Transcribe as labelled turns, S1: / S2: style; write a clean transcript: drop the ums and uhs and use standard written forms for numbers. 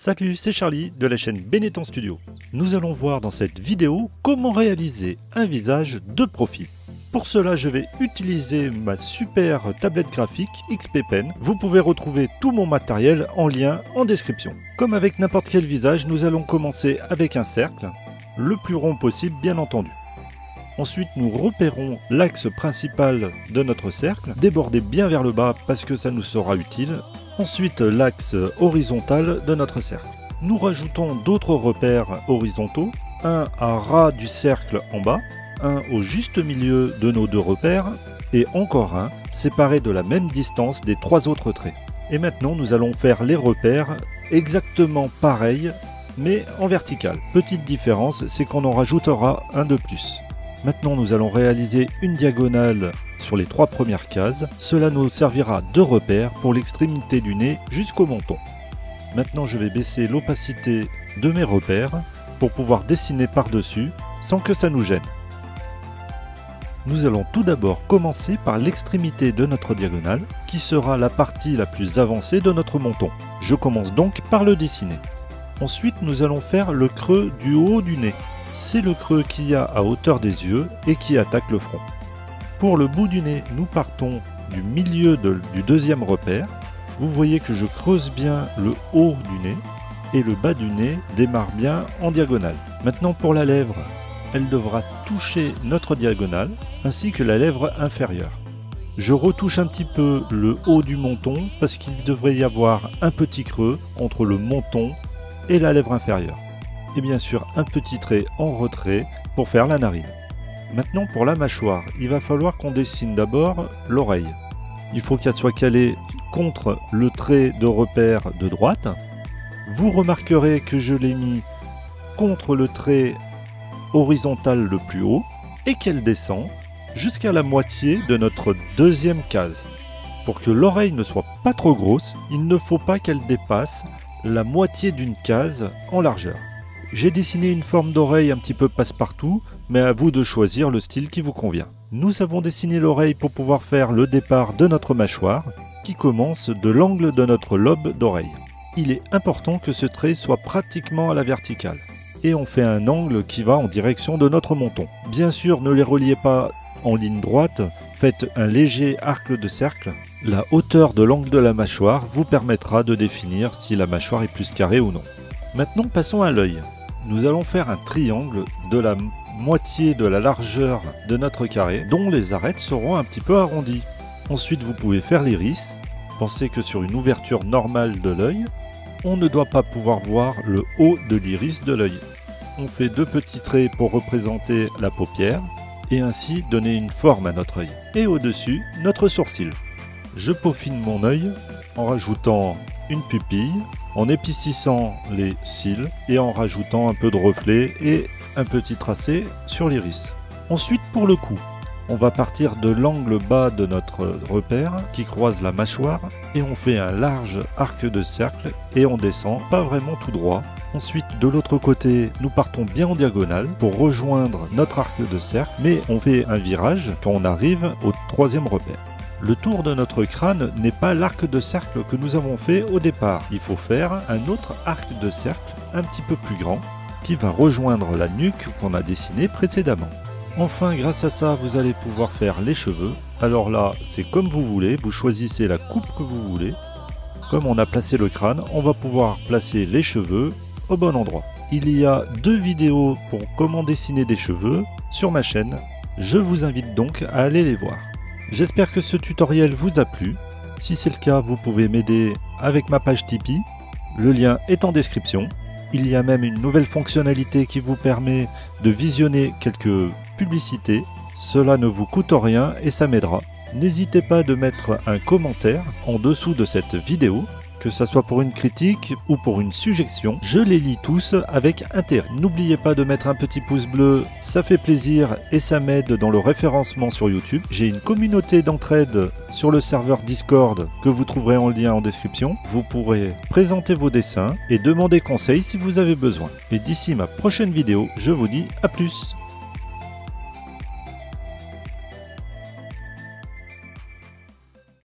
S1: Salut, c'est Charlie de la chaîne Benetton Studio. Nous allons voir dans cette vidéo comment réaliser un visage de profil. Pour cela, je vais utiliser ma super tablette graphique XP Pen. Vous pouvez retrouver tout mon matériel en lien en description. Comme avec n'importe quel visage, nous allons commencer avec un cercle, le plus rond possible bien entendu. Ensuite, nous repérons l'axe principal de notre cercle, débordez bien vers le bas parce que ça nous sera utile. Ensuite, l'axe horizontal de notre cercle. Nous rajoutons d'autres repères horizontaux, un à ras du cercle en bas, un au juste milieu de nos deux repères, et encore un séparé de la même distance des trois autres traits. Et maintenant, nous allons faire les repères exactement pareils, mais en vertical. Petite différence, c'est qu'on en rajoutera un de plus. Maintenant, nous allons réaliser une diagonale sur les trois premières cases. Cela nous servira de repère pour l'extrémité du nez jusqu'au menton. Maintenant, je vais baisser l'opacité de mes repères pour pouvoir dessiner par-dessus sans que ça nous gêne. Nous allons tout d'abord commencer par l'extrémité de notre diagonale, qui sera la partie la plus avancée de notre menton. Je commence donc par le dessiner. Ensuite, nous allons faire le creux du haut du nez. C'est le creux qu'il y a à hauteur des yeux et qui attaque le front. Pour le bout du nez, nous partons du milieu du deuxième repère. Vous voyez que je creuse bien le haut du nez et le bas du nez démarre bien en diagonale. Maintenant pour la lèvre, elle devra toucher notre diagonale ainsi que la lèvre inférieure. Je retouche un petit peu le haut du menton parce qu'il devrait y avoir un petit creux entre le menton et la lèvre inférieure. Et bien sûr un petit trait en retrait pour faire la narine. Maintenant pour la mâchoire, il va falloir qu'on dessine d'abord l'oreille. Il faut qu'elle soit calée contre le trait de repère de droite. Vous remarquerez que je l'ai mis contre le trait horizontal le plus haut et qu'elle descend jusqu'à la moitié de notre deuxième case. Pour que l'oreille ne soit pas trop grosse, il ne faut pas qu'elle dépasse la moitié d'une case en largeur. J'ai dessiné une forme d'oreille un petit peu passe-partout, mais à vous de choisir le style qui vous convient. Nous avons dessiné l'oreille pour pouvoir faire le départ de notre mâchoire, qui commence de l'angle de notre lobe d'oreille. Il est important que ce trait soit pratiquement à la verticale. Et on fait un angle qui va en direction de notre menton. Bien sûr, ne les reliez pas en ligne droite, faites un léger arc de cercle. La hauteur de l'angle de la mâchoire vous permettra de définir si la mâchoire est plus carrée ou non. Maintenant, passons à l'œil. Nous allons faire un triangle de la moitié de la largeur de notre carré, dont les arêtes seront un petit peu arrondies. Ensuite, vous pouvez faire l'iris. Pensez que sur une ouverture normale de l'œil, on ne doit pas pouvoir voir le haut de l'iris de l'œil. On fait deux petits traits pour représenter la paupière et ainsi donner une forme à notre œil. Et au-dessus, notre sourcil. Je peaufine mon œil en rajoutant une pupille, en épaississant les cils et en rajoutant un peu de reflet et un petit tracé sur l'iris. Ensuite pour le cou, on va partir de l'angle bas de notre repère qui croise la mâchoire et on fait un large arc de cercle et on descend pas vraiment tout droit. Ensuite de l'autre côté, nous partons bien en diagonale pour rejoindre notre arc de cercle, mais on fait un virage quand on arrive au troisième repère. Le tour de notre crâne n'est pas l'arc de cercle que nous avons fait au départ. Il faut faire un autre arc de cercle un petit peu plus grand qui va rejoindre la nuque qu'on a dessinée précédemment. Enfin, grâce à ça, vous allez pouvoir faire les cheveux. Alors là, c'est comme vous voulez, vous choisissez la coupe que vous voulez. Comme on a placé le crâne, on va pouvoir placer les cheveux au bon endroit. Il y a deux vidéos pour comment dessiner des cheveux sur ma chaîne. Je vous invite donc à aller les voir. J'espère que ce tutoriel vous a plu. Si c'est le cas, vous pouvez m'aider avec ma page Tipeee. Le lien est en description. Il y a même une nouvelle fonctionnalité qui vous permet de visionner quelques publicités. Cela ne vous coûte rien et ça m'aidera. N'hésitez pas de mettre un commentaire en dessous de cette vidéo, que ce soit pour une critique ou pour une suggestion. Je les lis tous avec intérêt. N'oubliez pas de mettre un petit pouce bleu, ça fait plaisir et ça m'aide dans le référencement sur YouTube. J'ai une communauté d'entraide sur le serveur Discord que vous trouverez en lien en description. Vous pourrez présenter vos dessins et demander conseil si vous avez besoin. Et d'ici ma prochaine vidéo, je vous dis à plus.